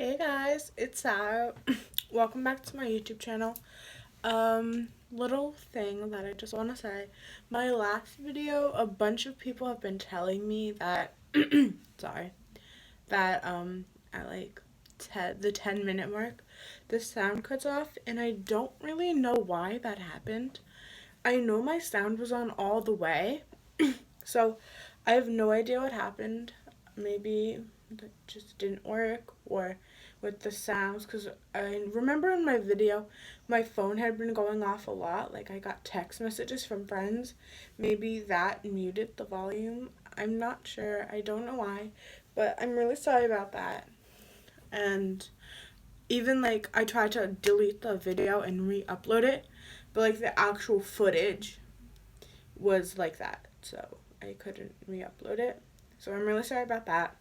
Hey guys, it's Sarah. Welcome back to my YouTube channel. Little thing that I just want to say. My last video, a bunch of people have been telling me that, sorry, that, at like the 10-minute mark, the sound cuts off, and I don't really know why that happened. I know my sound was on all the way, so I have no idea what happened. Maybe that just didn't work, or with the sounds, because I remember in my video my phone had been going off a lot. Like, I got text messages from friends. Maybe that muted the volume. I'm not sure. I don't know why, but I'm really sorry about that. And even like I tried to delete the video and re-upload it, but like the actual footage was like that, so I couldn't re-upload it. So I'm really sorry about that.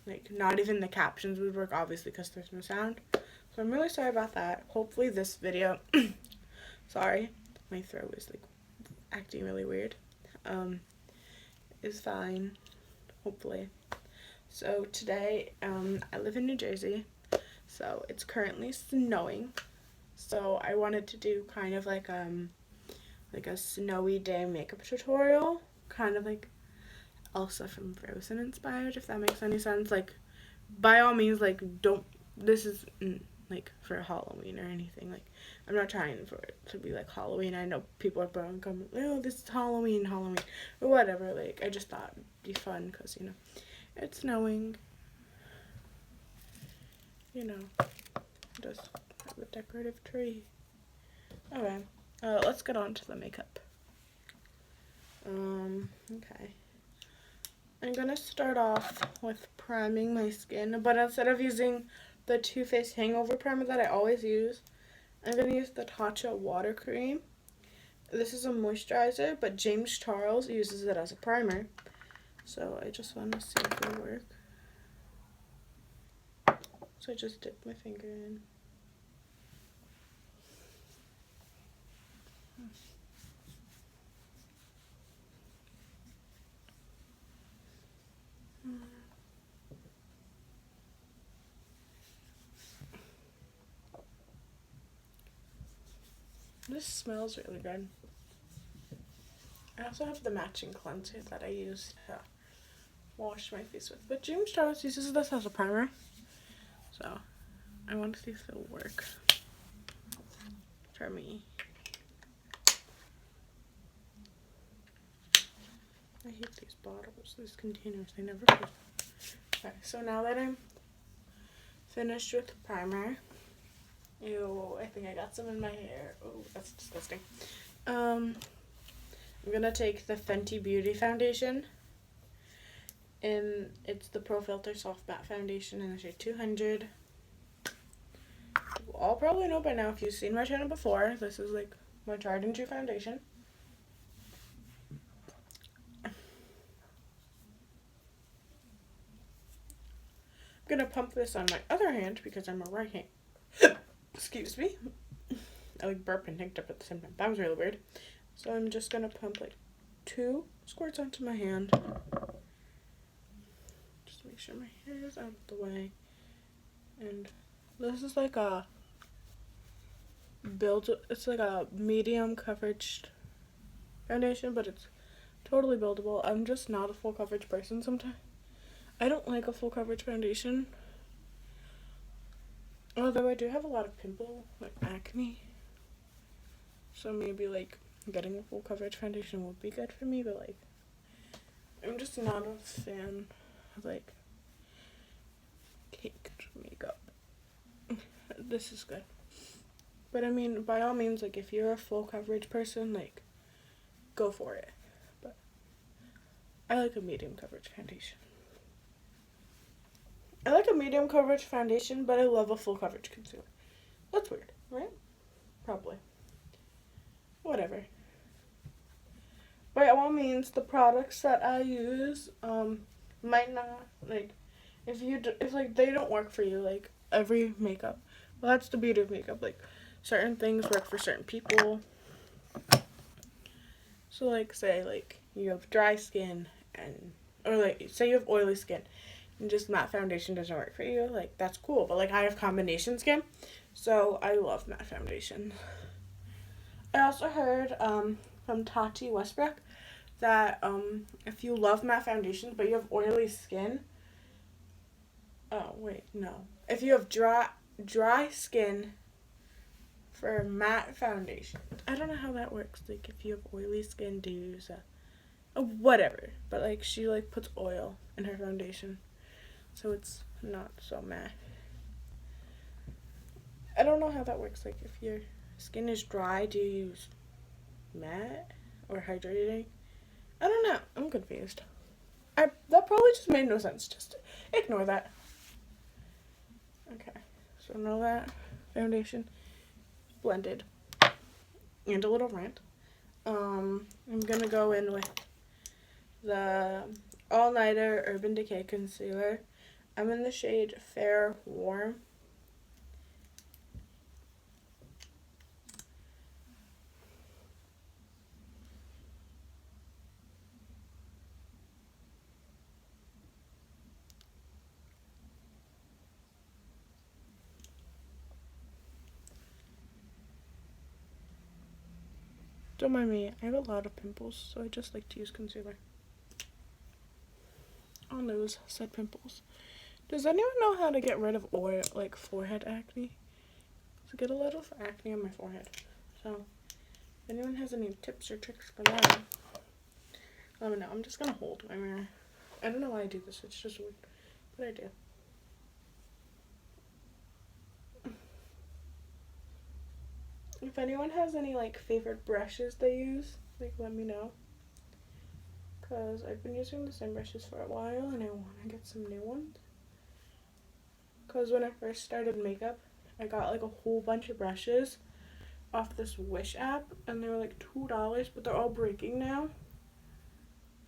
Like, not even the captions would work, obviously, because there's no sound. So I'm really sorry about that. Hopefully this video, sorry, my throat is like acting really weird, is fine, hopefully. So today, I live in New Jersey, so it's currently snowing. So I wanted to do kind of like a snowy day makeup tutorial, kind of like Elsa from Frozen inspired, if that makes any sense. Like, by all means, like, don't, this is like for Halloween or anything. Like, I'm not trying for it to be like Halloween. I know people are probably coming, oh, this is Halloween, or whatever. Like, I just thought it'd be fun because, it's snowing, just have a decorative tree. Okay, let's get on to the makeup. Okay. I'm gonna start off with priming my skin, but instead of using the Too Faced Hangover Primer that I always use, I'm gonna use the Tatcha Water Cream. This is a moisturizer, but James Charles uses it as a primer, so I just want to see if it'll work. So I just dip my finger in. This smells really good. I also have the matching cleanser that I use to wash my face with, but James Charles uses this as a primer, so I want to see if it'll work for me. I hate these bottles, these containers, they never fit. Okay, so now that I'm finished with primer, ew, I think I got some in my hair. Oh, that's disgusting. I'm gonna take the Fenty Beauty foundation, and it's the Pro Filter Soft Matte Foundation in the shade 200. You all probably know by now if you've seen my channel before. This is like my tried and true foundation. I'm gonna pump this on my other hand because I'm a right hand. Excuse me. I like burped and hiccuped up at the same time. That was really weird. So I'm just gonna pump like 2 squirts onto my hand. Just make sure my hair is out of the way. And this is like it's like a medium coverage foundation, but it's totally buildable. I'm just not a full coverage person sometimes. I don't like a full coverage foundation. Although I do have a lot of pimple, like acne. So maybe like getting a full coverage foundation would be good for me, but like I'm just not a fan of like caked makeup. This is good. But I mean, by all means, like if you're a full coverage person, like go for it. But I like a medium coverage foundation. I like a medium coverage foundation, but I love a full coverage concealer. That's weird, right? Probably. Whatever. By all means, the products that I use might not, like, if like they don't work for you, like every makeup. Well, that's the beauty of makeup. Like, certain things work for certain people. So like, say like you have dry skin or like say you have oily skin and just matte foundation doesn't work for you, like, that's cool. But, like, I have combination skin, so I love matte foundation. I also heard from Tati Westbrook that if you love matte foundations but you have oily skin, oh wait, no, if you have dry skin for matte foundation, I don't know how that works. Like, if you have oily skin, do you use whatever? But, like, she, like, puts oil in her foundation, so it's not so matte. I don't know how that works. Like, if your skin is dry, do you use matte or hydrating? I don't know. I'm confused. That probably just made no sense. Just ignore that. Okay, so now that foundation blended and a little rant, I'm gonna go in with the All Nighter Urban Decay Concealer. I'm in the shade Fair Warm. Don't mind me, I have a lot of pimples, so I just like to use concealer. On those said pimples. Does anyone know how to get rid of oil, like forehead acne? I get a lot of acne on my forehead. So, if anyone has any tips or tricks for that, let me know. I'm just gonna hold my mirror. I don't know why I do this, it's just weird, but I do. If anyone has any, like, favorite brushes they use, like, let me know. Because I've been using the same brushes for a while and I want to get some new ones. Because when I first started makeup, I got, like, a whole bunch of brushes off this Wish app, and they were like $2, but they're all breaking now.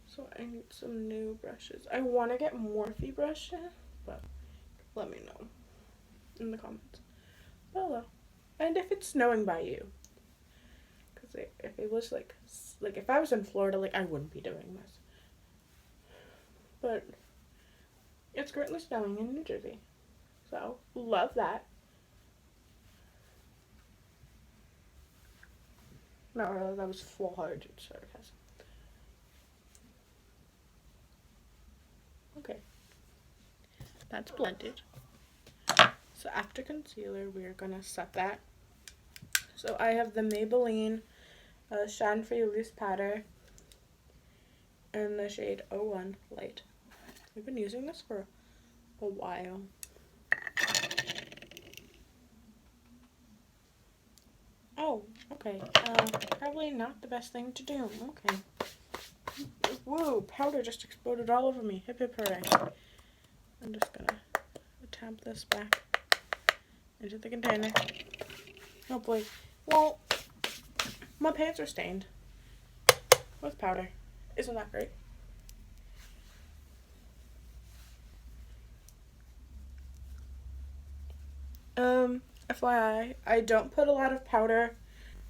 So I need some new brushes. I want to get Morphe brushes, but let me know in the comments below. And if it's snowing by you, because if it was like if I was in Florida, like, I wouldn't be doing this. But it's currently snowing in New Jersey, so love that. Not really, that was full-hearted sarcasm. Okay, that's blended. So after concealer, we're gonna set that. So I have the Maybelline Shine For You Loose Powder in the shade 01 Light. I've been using this for a while. Oh, okay. Probably not the best thing to do. Okay. Whoa, powder just exploded all over me. Hip hip hooray. I'm just gonna tap this back into the container. Hopefully. Well, my pants are stained with powder. Isn't that great? FYI, I don't put a lot of powder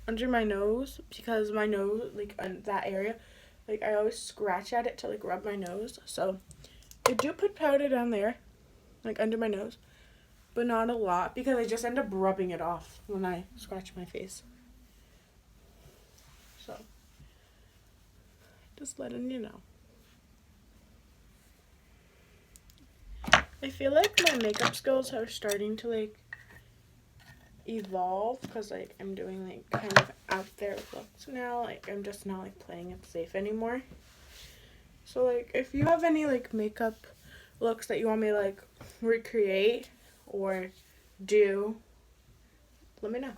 under my nose because my nose, like, on that area, like, I always scratch at it to, like, rub my nose. So I do put powder down there, like, under my nose, but not a lot because I just end up rubbing it off when I scratch my face. So just letting you know. I feel like my makeup skills are starting to, like, evolve because, like, I'm doing, like, kind of out there looks now. Like, I'm just not, like, playing it safe anymore. So, like, if you have any, like, makeup looks that you want me to, like, recreate or do, let me know.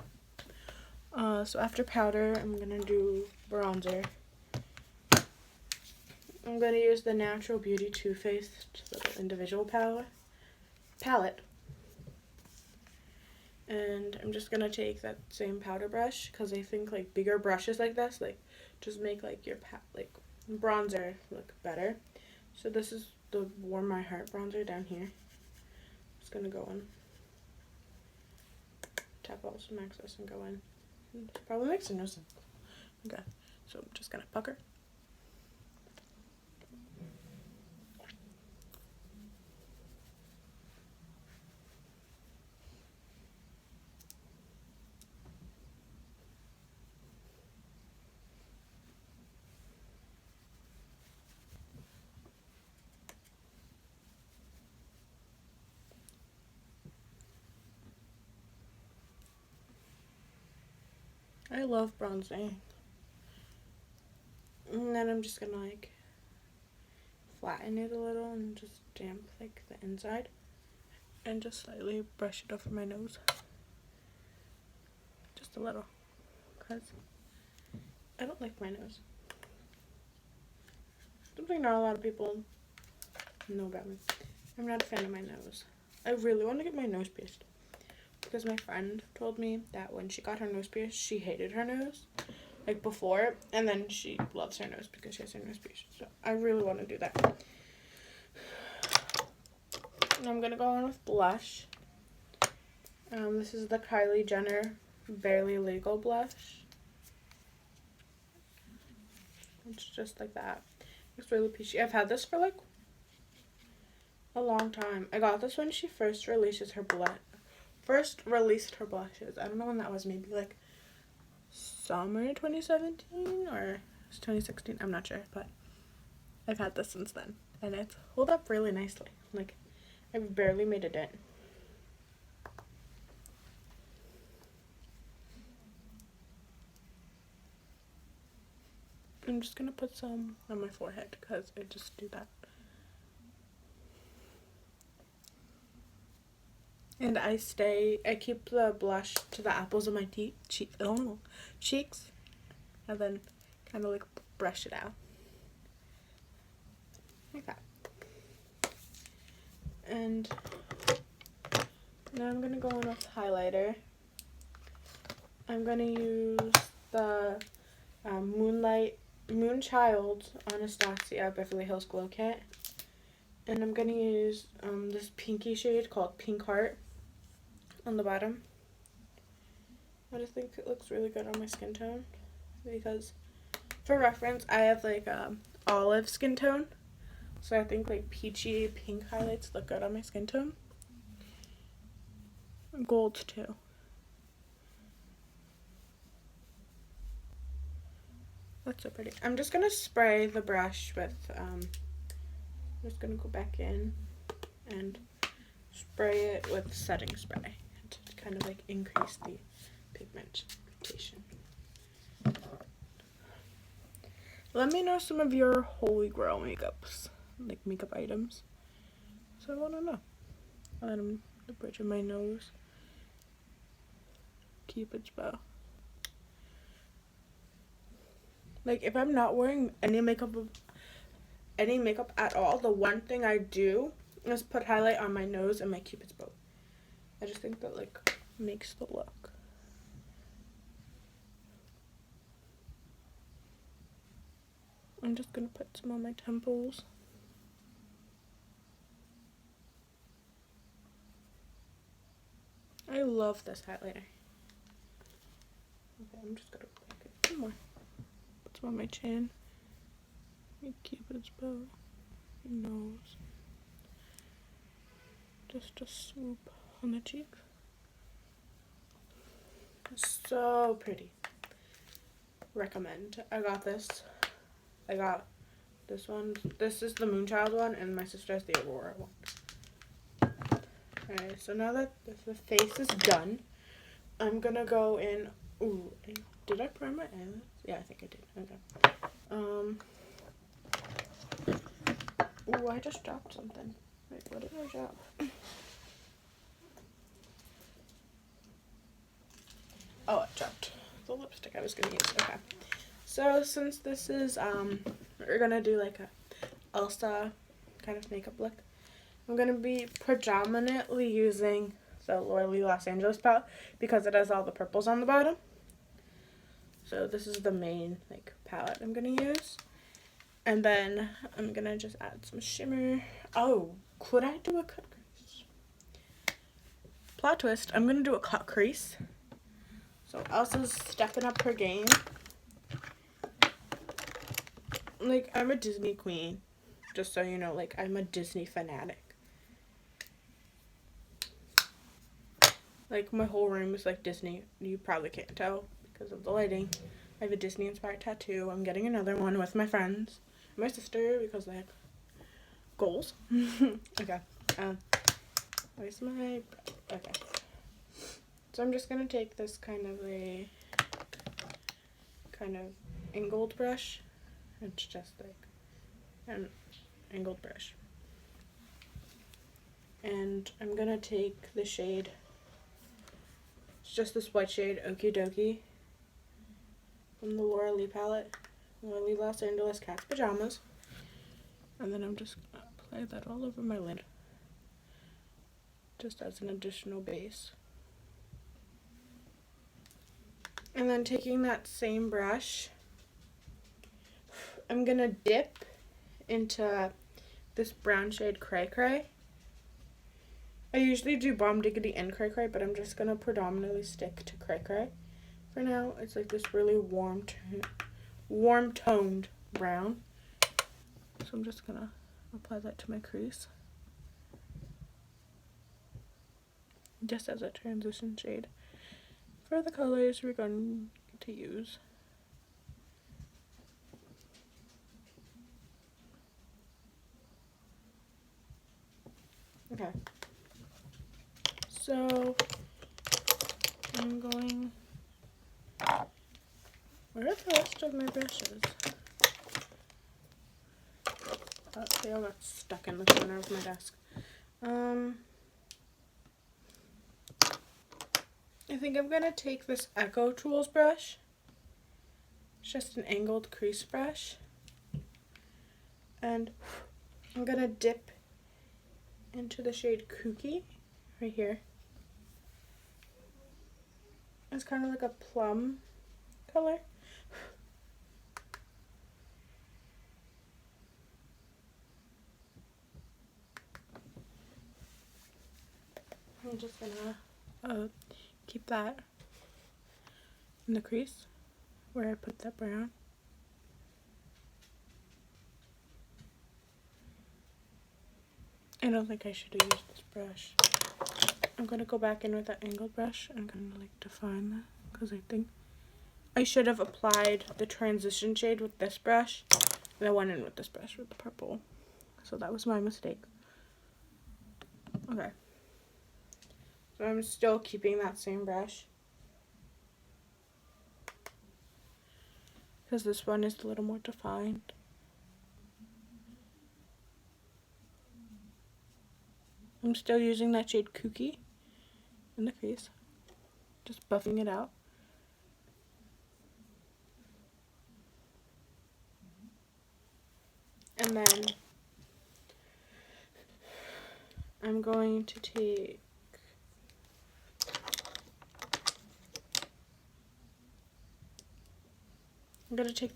So after powder, I'm gonna do bronzer. I'm gonna use the Natural Beauty Too Faced little individual palette. And I'm just gonna take that same powder brush because I think, like, bigger brushes like this, like, just make, like, your bronzer look better. So this is the Warm My Heart bronzer down here. Just gonna go in, tap all some excess and go in. It probably makes no sense. Okay, so I'm just gonna pucker. I love bronzing. And then I'm just gonna like flatten it a little and just damp like the inside and just slightly brush it over my nose. Just a little, because I don't like my nose. Something not a lot of people know about me. I'm not a fan of my nose. I really want to get my nose pierced because my friend told me that when she got her nose pierced, she hated her nose, like before, and then she loves her nose because she has her nose pierced. So I really want to do that. And I'm gonna go on with blush. This is the Kylie Jenner Barely Legal blush. It's just like that. It's really peachy. I've had this for like a long time. I got this when she first released her blushes. I don't know when that was. Maybe like summer 2017 or it was 2016. I'm not sure, but I've had this since then, and it's held up really nicely. Like I've barely made a dent. I'm just gonna put some on my forehead because I just do that. And I keep the blush to the apples of my cheeks, and then kind of like brush it out. Like that. And now I'm gonna go in with highlighter. I'm gonna use the Moonchild Anastasia Beverly Hills Glow Kit. And I'm gonna use this pinky shade called Pink Heart on the bottom. I just think it looks really good on my skin tone because, for reference, I have like olive skin tone, so I think like peachy pink highlights look good on my skin tone. Gold too. That's so pretty. I'm just gonna spray the brush with I'm just gonna go back in and spray it with setting spray to kind of like increase the pigmentation. Let me know some of your holy grail makeups, like makeup items. So I want to know. And then the bridge of my nose. Cupid's bow. Like if I'm not wearing any makeup at all, the one thing I do is put highlight on my nose and my Cupid's bow. I just think that like makes the look. I'm just gonna put some on my temples. I love this highlighter. Okay, I'm just gonna get some more. Put some on my chin. My Cupid's bow. Your nose. Just a swoop on the cheek. So pretty. Recommend. I got this one. This is the Moonchild one, and my sister has the Aurora one. Alright, so now that the face is done, I'm gonna go in. Ooh, did I prime my eyelids? Yeah, I think I did. Okay. Ooh, I just dropped something. Wait, what did I drop? Oh, I dropped the lipstick I was gonna use. Okay. So since this is we're gonna do like a Elsa kind of makeup look, I'm gonna be predominantly using the Lorelei Los Angeles palette because it has all the purples on the bottom. So this is the main like palette I'm gonna use. And then I'm gonna just add some shimmer. Oh, could I do a cut crease? Plot twist, I'm gonna do a cut crease. So Elsa's stepping up her game. Like, I'm a Disney queen. Just so you know, like, I'm a Disney fanatic. Like, my whole room is like Disney. You probably can't tell because of the lighting. I have a Disney-inspired tattoo. I'm getting another one with my friends. My sister, because they have goals. Okay. Where's my... Okay. So I'm just going to take this kind of a kind of angled brush. It's just like an angled brush. And I'm gonna take the shade, it's just this white shade, Okie Dokie, from the Laura Lee palette, Laura Lee Los Angeles Cat's Pajamas. And then I'm just gonna apply that all over my lid, just as an additional base. And then taking that same brush, I'm gonna dip into this brown shade Cray Cray. I usually do Bomb Diggity and Cray Cray, but I'm just gonna predominantly stick to Cray Cray for now. It's like this really warm toned brown. So I'm just gonna apply that to my crease, just as a transition shade for the colors we're going to use. Okay. So I'm going, where are the rest of my brushes? Oh, they all got stuck in the corner of my desk. I think I'm gonna take this Echo Tools brush. It's just an angled crease brush. And I'm gonna dip into the shade Kooky right here. It's kind of like a plum color. I'm just gonna keep that in the crease where I put that brown. I don't think I should have used this brush. I'm gonna go back in with that angled brush and kind of like define that, because I think I should have applied the transition shade with this brush and I went in with this brush with the purple. So that was my mistake. Okay. So I'm still keeping that same brush, because this one is a little more defined. I'm still using that shade Kooky in the crease, just buffing it out. And then I'm going to take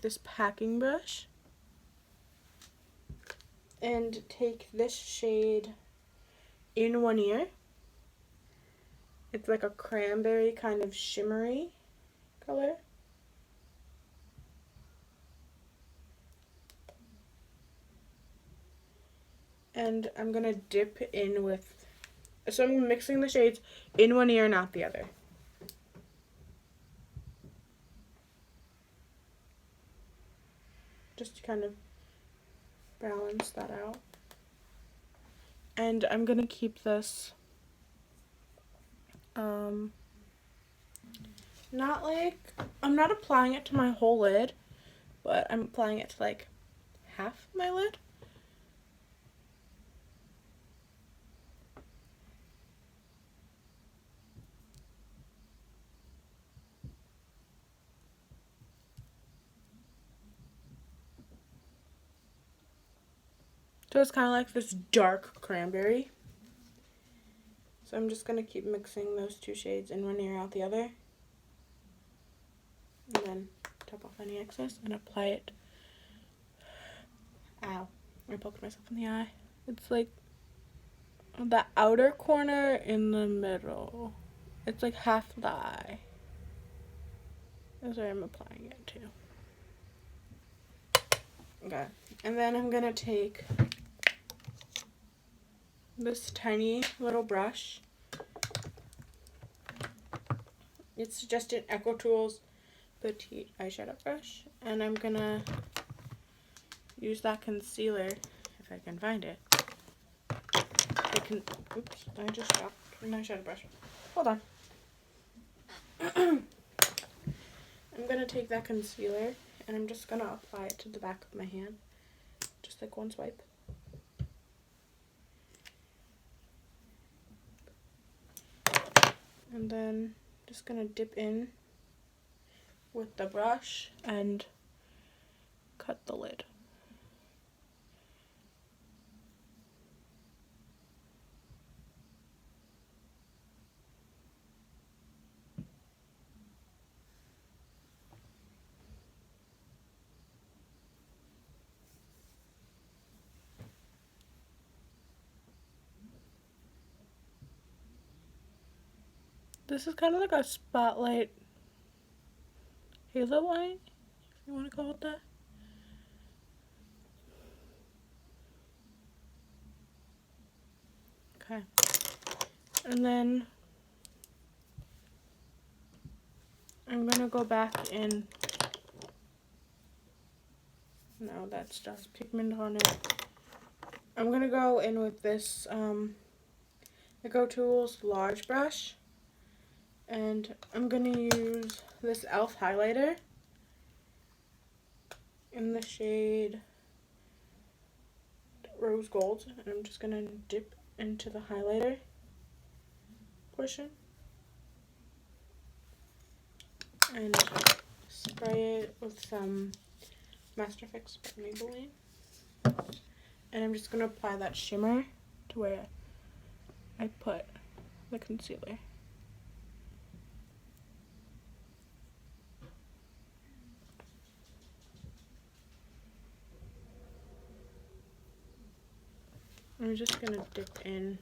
this packing brush and take this shade In One Ear. It's like a cranberry kind of shimmery color. And I'm gonna dip in with, so I'm mixing the shades in one ear, not the other. Just to kind of balance that out. And I'm gonna keep this, not like, I'm not applying it to my whole lid, but I'm applying it to like half my lid. So it's kind of like this dark cranberry. So I'm just going to keep mixing those two shades in one ear, out the other. And then top off any excess and apply it. Ow. I poked myself in the eye. It's like the outer corner in the middle. It's like half the eye. That's where I'm applying it to. Okay. And then I'm going to take this tiny little brush. It's just an Echo Tools petite eyeshadow brush, and I'm gonna use that concealer if I can find it. Oops, I just dropped an eyeshadow brush. Hold on. I'm going to take that concealer and I'm just going to apply it to the back of my hand. Just like one swipe. And then just going to dip in with the brush and cut the lid. This is kind of like a spotlight halo line, if you want to call it that. Okay. And then I'm going to go back in. No, that's just pigment on it. I'm going to go in with this the Go Tools large brush. And I'm going to use this e.l.f. highlighter in the shade Rose Gold. And I'm just going to dip into the highlighter portion and spray it with some Master Fix by Maybelline. And I'm just going to apply that shimmer to where I put the concealer. I'm just going to dip in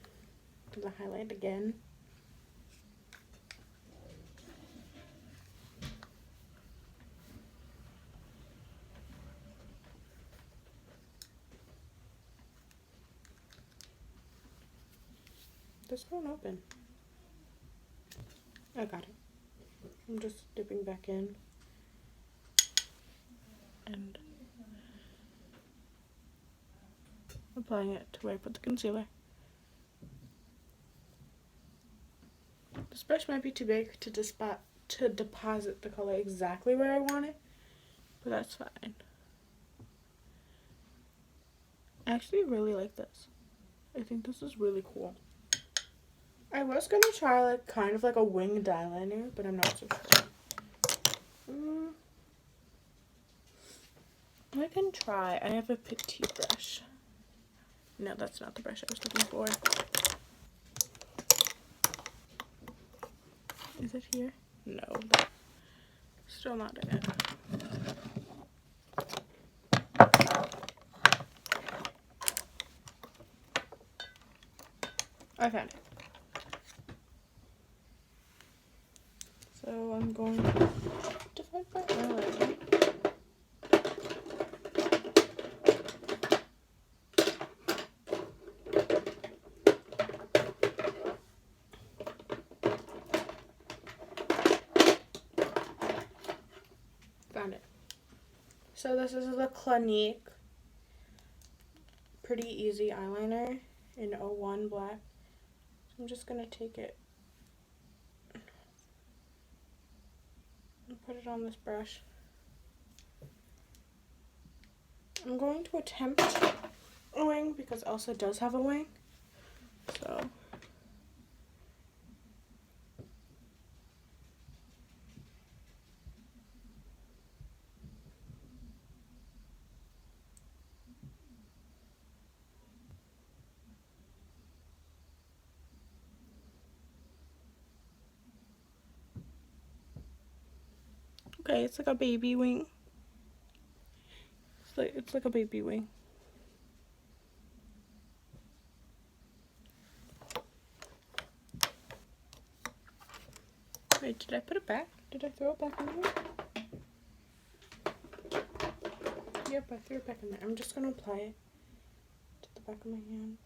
to the highlight again. This won't open. I got it. I'm just dipping back in and applying it to where I put the concealer. This brush might be too big to deposit the color exactly where I want it, but that's fine. I actually really like this. I think this is really cool. I was gonna try like kind of like a winged eyeliner, but I'm not so sure. I can try. I have a petite brush. No, that's not the brush I was looking for. Is it here? No, that's still not it. I found it. So I'm going to find my eyeliner. Found it. So this is the Clinique Pretty Easy eyeliner in 01 black. So I'm just gonna take it and put it on this brush. I'm going to attempt a wing because Elsa does have a wing. So okay, it's like a baby wing. It's like a baby wing. Wait, did I put it back? Did I throw it back in there? Yep, I threw it back in there. I'm just gonna apply it to the back of my hand.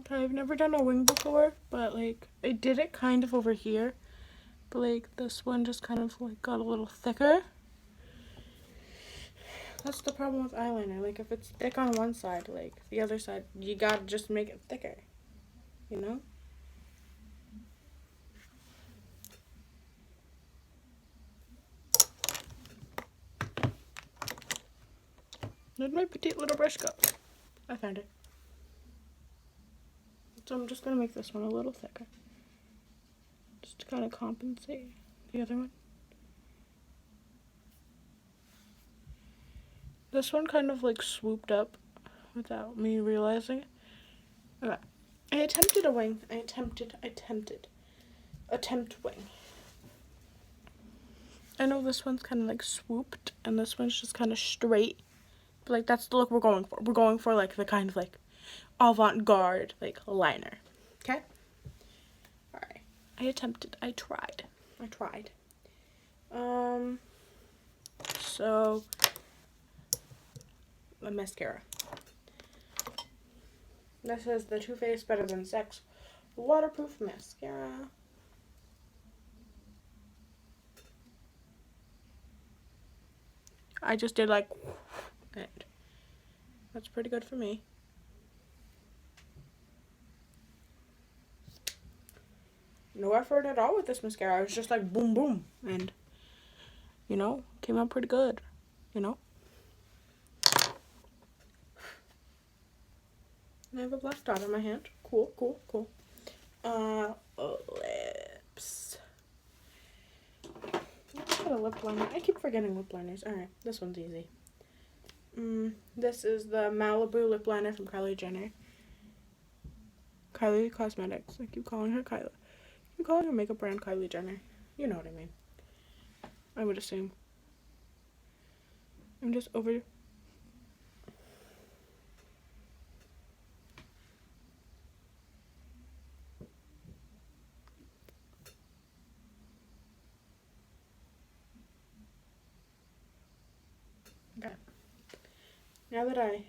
Okay, I've never done a wing before, but like I did it kind of over here. But like this one just kind of like got a little thicker. That's the problem with eyeliner. Like if it's thick on one side, like the other side, you gotta just make it thicker. You know? Where'd my petite little brush go? I found it. So I'm just gonna make this one a little thicker. Just to kind of compensate the other one. This one kind of like swooped up without me realizing it. Okay. I attempted a wing. I attempted. Attempt wing. I know this one's kind of like swooped and this one's just kind of straight. But like that's the look we're going for. We're going for like the kind of like avant-garde like liner. Okay? Alright. I attempted. I tried. So the mascara. This is the Too Faced Better Than Sex waterproof mascara. I just did like, and that's pretty good for me. No effort at all with this mascara. I was just like boom boom, and you know, came out pretty good, you know. And I have a black dot on my hand. Cool. Lips. Let's put a lip liner. I keep forgetting lip liners. Alright, this one's easy. This is the Malibu lip liner from Kylie Jenner. Kylie Cosmetics. I keep calling her Kylie. I keep calling her makeup brand Kylie Jenner. You know what I mean. I would assume. I'm just over... Okay. Now that I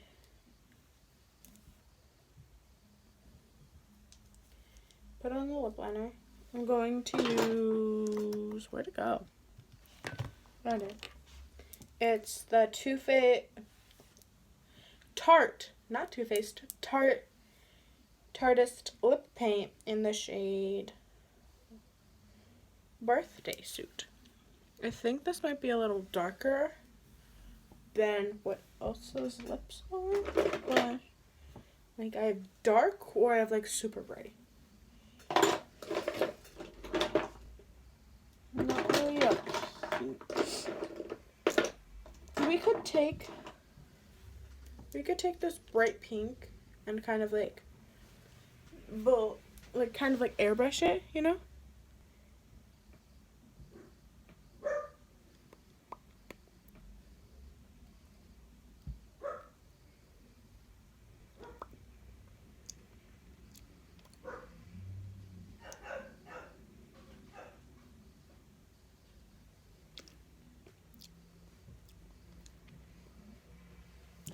put on the lip liner, I'm going to use, where'd it go? Found it. It's the Too Faced Tartist lip paint in the shade Birthday Suit. I think this might be a little darker than what Elsa's lips are, but like I have dark or I have like super bright. Not really a pink. We could take this bright pink and kind of like airbrush it, you know?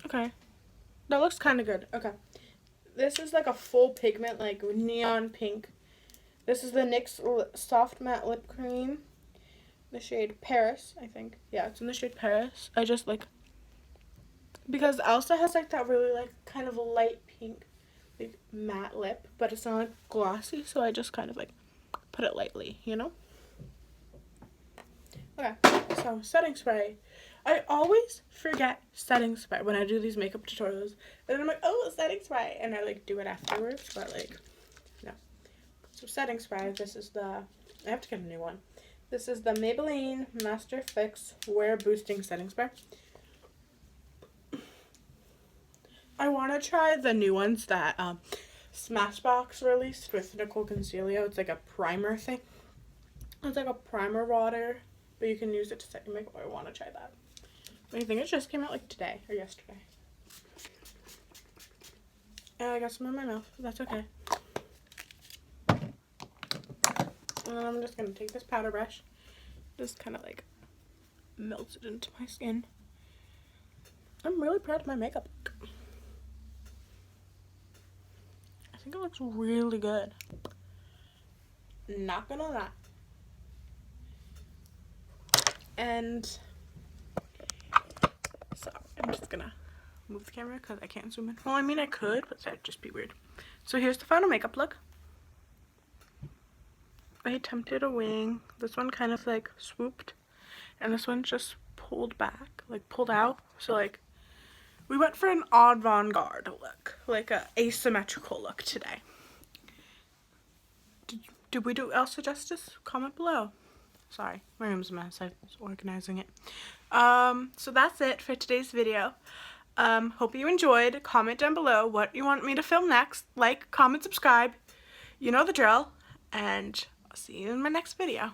Okay. That looks kind of good. Okay. This is like a full pigment, like neon pink. This is the NYX Soft Matte Lip Cream. The shade Paris, I think. Yeah, it's in the shade Paris. I just like... Because Elsa has like that really like kind of light pink like matte lip. But it's not like glossy, so I just kind of like put it lightly, you know? Okay, so setting spray. I always forget setting spray when I do these makeup tutorials. And then I'm like, oh, setting spray. And I like do it afterwards, but like, no. So setting spray, this is the, I have to get a new one. This is the Maybelline Master Fix Wear Boosting Setting Spray. I want to try the new ones that Smashbox released with Nicole Concealio. It's like a primer thing. It's like a primer water, but you can use it to set your makeup. I want to try that. I think it just came out like today or yesterday. And I got some in my mouth, but that's okay. And then I'm just going to take this powder brush, just kind of like melt it into my skin. I'm really proud of my makeup. think it looks really good. Not gonna lie. And so I'm just gonna move the camera because I can't zoom in. Well, I mean I could, but that'd just be weird. So here's the final makeup look. I attempted a wing. This one kind of like swooped, and this one just pulled back, like pulled out. So like we went for an avant-garde look, like a asymmetrical look today. Did we do Elsa justice? Comment below. Sorry, my room's a mess. I was organizing it. So that's it for today's video. Hope you enjoyed. Comment down below what you want me to film next. Like, comment, subscribe. You know the drill. And I'll see you in my next video.